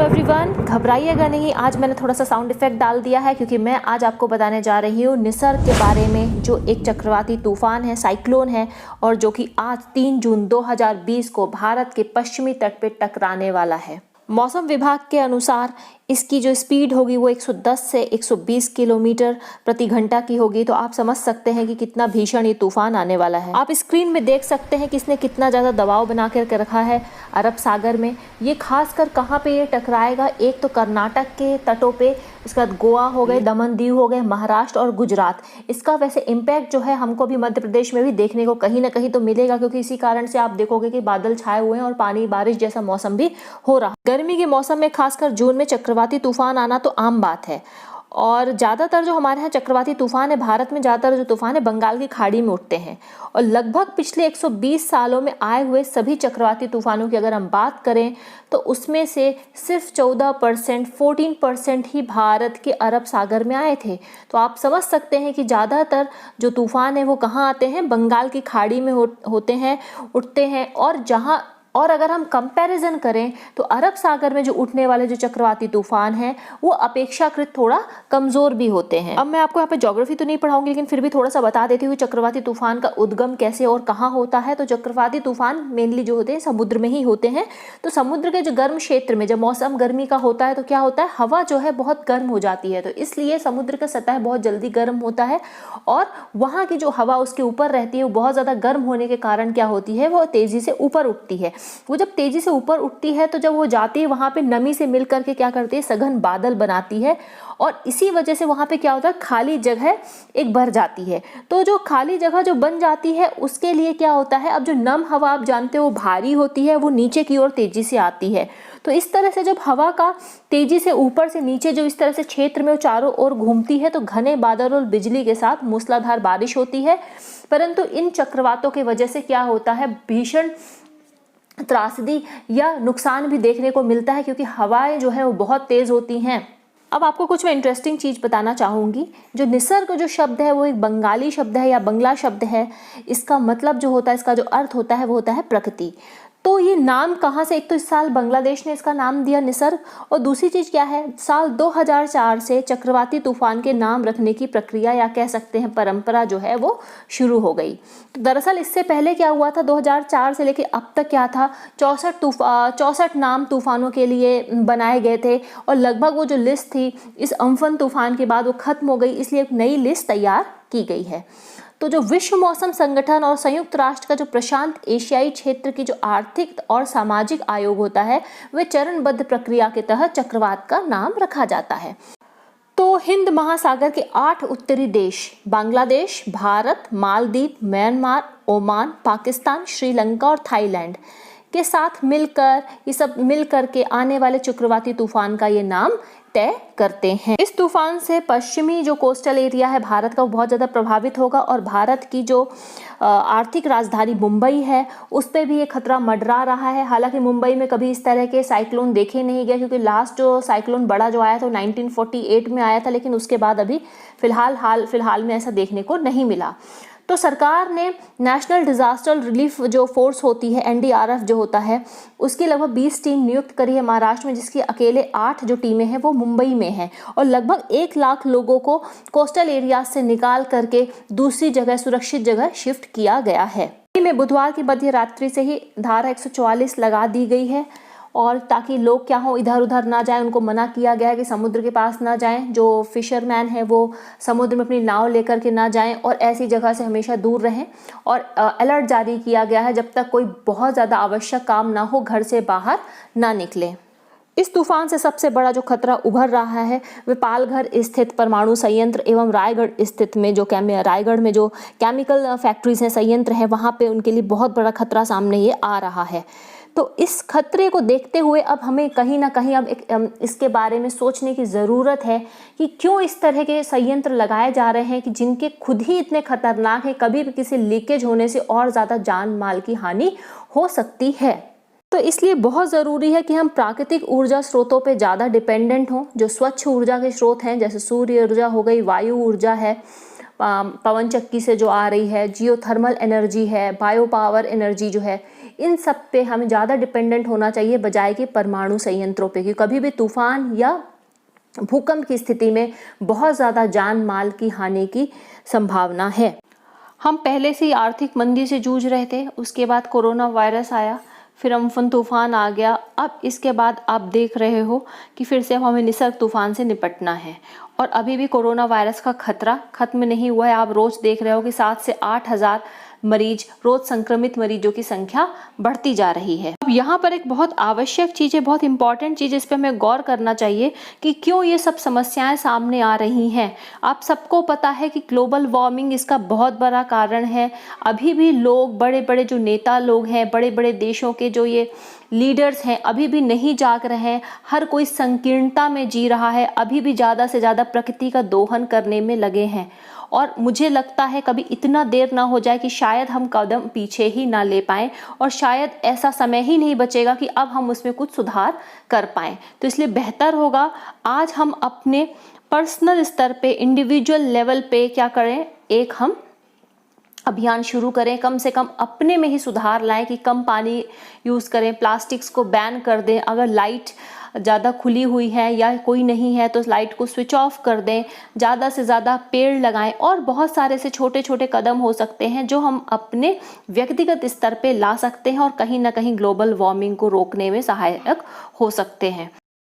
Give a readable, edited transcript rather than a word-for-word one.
Everyone, घबराइएगा नहीं। आज मैंने थोड़ा सा साउंड इफेक्ट डाल दिया है क्योंकि मैं आज आपको बताने जा रही हूँ निसर्ग के बारे में, जो एक चक्रवाती तूफान है, साइक्लोन है, और जो कि आज 3 जून 2020 को भारत के पश्चिमी तट पे टकराने वाला है। मौसम विभाग के अनुसार इसकी जो स्पीड होगी वो 110 से 120 किलोमीटर प्रति घंटा की होगी। तो आप समझ सकते हैं कि कितना भीषण ये तूफान आने वाला है। आप स्क्रीन में देख सकते हैं कि इसने कितना ज़्यादा दबाव बना कर रखा है अरब सागर में। ये खासकर कहाँ पे ये टकराएगा, एक तो कर्नाटक के तटों पे, उसके बाद गोवा हो गए, दमन दीव हो गए, महाराष्ट्र और गुजरात। इसका वैसे इम्पैक्ट जो है हमको भी मध्य प्रदेश में भी देखने को कहीं ना कहीं तो मिलेगा, क्योंकि इसी कारण से आप देखोगे कि बादल छाए हुए हैं और पानी बारिश जैसा मौसम भी हो रहा है। गर्मी के मौसम में खासकर जून में चक्रवाती तूफान आना तो आम बात है। और ज़्यादातर जो हमारे यहाँ चक्रवाती तूफान है, भारत में ज़्यादातर जो तूफान है बंगाल की खाड़ी में उठते हैं। और लगभग पिछले 120 सालों में आए हुए सभी चक्रवाती तूफानों की अगर हम बात करें तो उसमें से सिर्फ 14%, 14% ही भारत के अरब सागर में आए थे। तो आप समझ सकते हैं कि ज़्यादातर जो तूफान है वो कहाँ आते हैं, बंगाल की खाड़ी में होते हैं, उठते हैं। और अगर हम कंपैरिजन करें तो अरब सागर में जो उठने वाले जो चक्रवाती तूफान हैं वो अपेक्षाकृत थोड़ा कमज़ोर भी होते हैं। अब मैं आपको यहाँ पे ज्योग्राफी तो नहीं पढ़ाऊंगी, लेकिन फिर भी थोड़ा सा बता देती हूँ चक्रवाती तूफान का उद्गम कैसे और कहाँ होता है। तो चक्रवाती तूफान मेनली जो होते हैं समुद्र में ही होते हैं। तो समुद्र के जो गर्म क्षेत्र में जब मौसम गर्मी का होता है तो क्या होता है, हवा जो है बहुत गर्म हो जाती है। तो इसलिए समुद्र का सतह बहुत जल्दी गर्म होता है और वहाँ की जो हवा उसके ऊपर रहती है वो बहुत ज़्यादा गर्म होने के कारण क्या होती है, वो तेज़ी से ऊपर उठती है। वो जब तेजी से ऊपर उठती है तो जब वो जाती है वहां पे नमी से मिल करके क्या करती है, सघन बादल बनाती है। और इसी वजह से वहां पे क्या होता है, खाली जगह एक भर जाती है। तो जो खाली जगह जो बन जाती है उसके लिए क्या होता है, अब जो नम हवा आप जानते हो वो भारी होती है, वो नीचे की ओर तेजी से आती है। तो इस तरह से जब हवा का तेजी से ऊपर से नीचे जो इस तरह से क्षेत्र में वो चारों ओर घूमती है तो घने बादल और बिजली के साथ मूसलाधार बारिश होती है। परंतु इन चक्रवातों की वजह से क्या होता है, भीषण त्रासदी या नुकसान भी देखने को मिलता है, क्योंकि हवाएं जो है वो बहुत तेज होती हैं। अब आपको कुछ मैं इंटरेस्टिंग चीज़ बताना चाहूँगी। जो निसर्ग जो शब्द है वो एक बंगाली शब्द है या बंगला शब्द है। इसका मतलब जो होता है, इसका जो अर्थ होता है वो होता है प्रकृति। तो ये नाम कहाँ से, एक तो इस साल बांग्लादेश ने इसका नाम दिया निसर्ग, और दूसरी चीज़ क्या है, साल 2004 से चक्रवाती तूफान के नाम रखने की प्रक्रिया या कह सकते हैं परंपरा जो है वो शुरू हो गई। तो दरअसल इससे पहले क्या हुआ था, 2004 से लेकर अब तक क्या था, 64 नाम तूफानों के लिए बनाए गए थे। और लगभग वो जो लिस्ट थी इस अम्फन तूफान के बाद वो खत्म हो गई, इसलिए एक नई लिस्ट तैयार की गई है। तो जो विश्व मौसम संगठन और संयुक्त राष्ट्र का जो प्रशांत एशियाई क्षेत्र की जो आर्थिक और सामाजिक आयोग होता है, वह चरणबद्ध प्रक्रिया के तहत चक्रवात का नाम रखा जाता है। तो हिंद महासागर के 8 उत्तरी देश, बांग्लादेश, भारत, मालदीव, म्यांमार, ओमान, पाकिस्तान, श्रीलंका और थाईलैंड के साथ मिलकर, ये सब मिलकर के आने वाले चक्रवाती तूफान का ये नाम तय करते हैं। इस तूफान से पश्चिमी जो कोस्टल एरिया है भारत का वो बहुत ज़्यादा प्रभावित होगा, और भारत की जो आर्थिक राजधानी मुंबई है उस पर भी ये खतरा मंडरा रहा है। हालांकि मुंबई में कभी इस तरह के साइक्लोन देखे नहीं गए, क्योंकि लास्ट जो साइक्लोन बड़ा जो आया था 1948 में आया था, लेकिन उसके बाद अभी फिलहाल में ऐसा देखने को नहीं मिला। तो सरकार ने नेशनल डिजास्टर रिलीफ जो फोर्स होती है, NDRF जो होता है, उसकी लगभग 20 टीम नियुक्त करी है महाराष्ट्र में, जिसकी अकेले 8 जो टीमें हैं वो मुंबई में हैं। और लगभग 1 लाख लोगों को कोस्टल एरिया से निकाल करके दूसरी जगह, सुरक्षित जगह शिफ्ट किया गया है। में बुधवार की मध्य रात्रि से ही धारा 144 लगा दी गई है, और ताकि लोग क्या हो, इधर उधर ना जाएं, उनको मना किया गया है कि समुद्र के पास ना जाएं। जो फिशरमैन है वो समुद्र में अपनी नाव लेकर के ना जाएं और ऐसी जगह से हमेशा दूर रहें। और अलर्ट जारी किया गया है, जब तक कोई बहुत ज़्यादा आवश्यक काम ना हो घर से बाहर ना निकलें। इस तूफान से सबसे बड़ा जो खतरा उभर रहा है वह पालघर स्थित परमाणु संयंत्र एवं रायगढ़ स्थित में जो रायगढ़ में जो केमिकल फैक्ट्रीज हैं, संयंत्र हैं, वहाँ पे उनके लिए बहुत बड़ा खतरा सामने ये आ रहा है। तो इस खतरे को देखते हुए अब हमें कहीं ना कहीं अब इसके बारे में सोचने की ज़रूरत है कि क्यों इस तरह के संयंत्र लगाए जा रहे हैं कि जिनके खुद ही इतने खतरनाक हैं, कभी भी किसी लीकेज होने से और ज़्यादा जान माल की हानि हो सकती है। तो इसलिए बहुत ज़रूरी है कि हम प्राकृतिक ऊर्जा स्रोतों पे ज़्यादा डिपेंडेंट हों। जो स्वच्छ ऊर्जा के स्रोत हैं, जैसे सूर्य ऊर्जा हो गई, वायु ऊर्जा है, पवन चक्की से जो आ रही है, जियोथर्मल एनर्जी है, बायो पावर एनर्जी जो है, इन सब पे हमें ज़्यादा डिपेंडेंट होना चाहिए बजाय कि परमाणु संयंत्रों पे, क्योंकि कभी भी तूफान या भूकंप की स्थिति में बहुत ज़्यादा जान माल की हानि की संभावना है। हम पहले से ही आर्थिक मंदी से जूझ रहे थे, उसके बाद कोरोना वायरस आया, फिर अम्फन तूफान आ गया, अब इसके बाद आप देख रहे हो कि फिर से अब हमें निसर्ग तूफान से निपटना है। और अभी भी कोरोना वायरस का खतरा खत्म नहीं हुआ है। आप रोज़ देख रहे हो कि 7 से 8 हज़ार मरीज, रोज संक्रमित मरीजों की संख्या बढ़ती जा रही है। अब यहाँ पर एक बहुत आवश्यक चीज़ है, बहुत इंपॉर्टेंट चीज़, इस पर हमें गौर करना चाहिए कि क्यों ये सब समस्याएं सामने आ रही हैं। आप सबको पता है कि ग्लोबल वार्मिंग इसका बहुत बड़ा कारण है। अभी भी लोग, बड़े बड़े जो नेता लोग हैं, बड़े बड़े देशों के जो ये लीडर्स हैं, अभी भी नहीं जाग रहे हैं। हर कोई संकीर्णता में जी रहा है, अभी भी ज़्यादा से ज़्यादा प्रकृति का दोहन करने में लगे हैं। और मुझे लगता है कभी इतना देर ना हो जाए कि शायद हम कदम पीछे ही ना ले पाएं, और शायद ऐसा समय ही नहीं बचेगा कि अब हम उसमें कुछ सुधार कर पाएं। तो इसलिए बेहतर होगा आज हम अपने पर्सनल स्तर पे, इंडिविजुअल लेवल पे क्या करें, एक हम अभियान शुरू करें, कम से कम अपने में ही सुधार लाएं कि कम पानी यूज़ करें, प्लास्टिक्स को बैन कर दें, अगर लाइट ज़्यादा खुली हुई है या कोई नहीं है तो लाइट को स्विच ऑफ कर दें, ज़्यादा से ज़्यादा पेड़ लगाएं, और बहुत सारे से छोटे छोटे कदम हो सकते हैं जो हम अपने व्यक्तिगत स्तर पे ला सकते हैं और कहीं ना कहीं ग्लोबल वार्मिंग को रोकने में सहायक हो सकते हैं।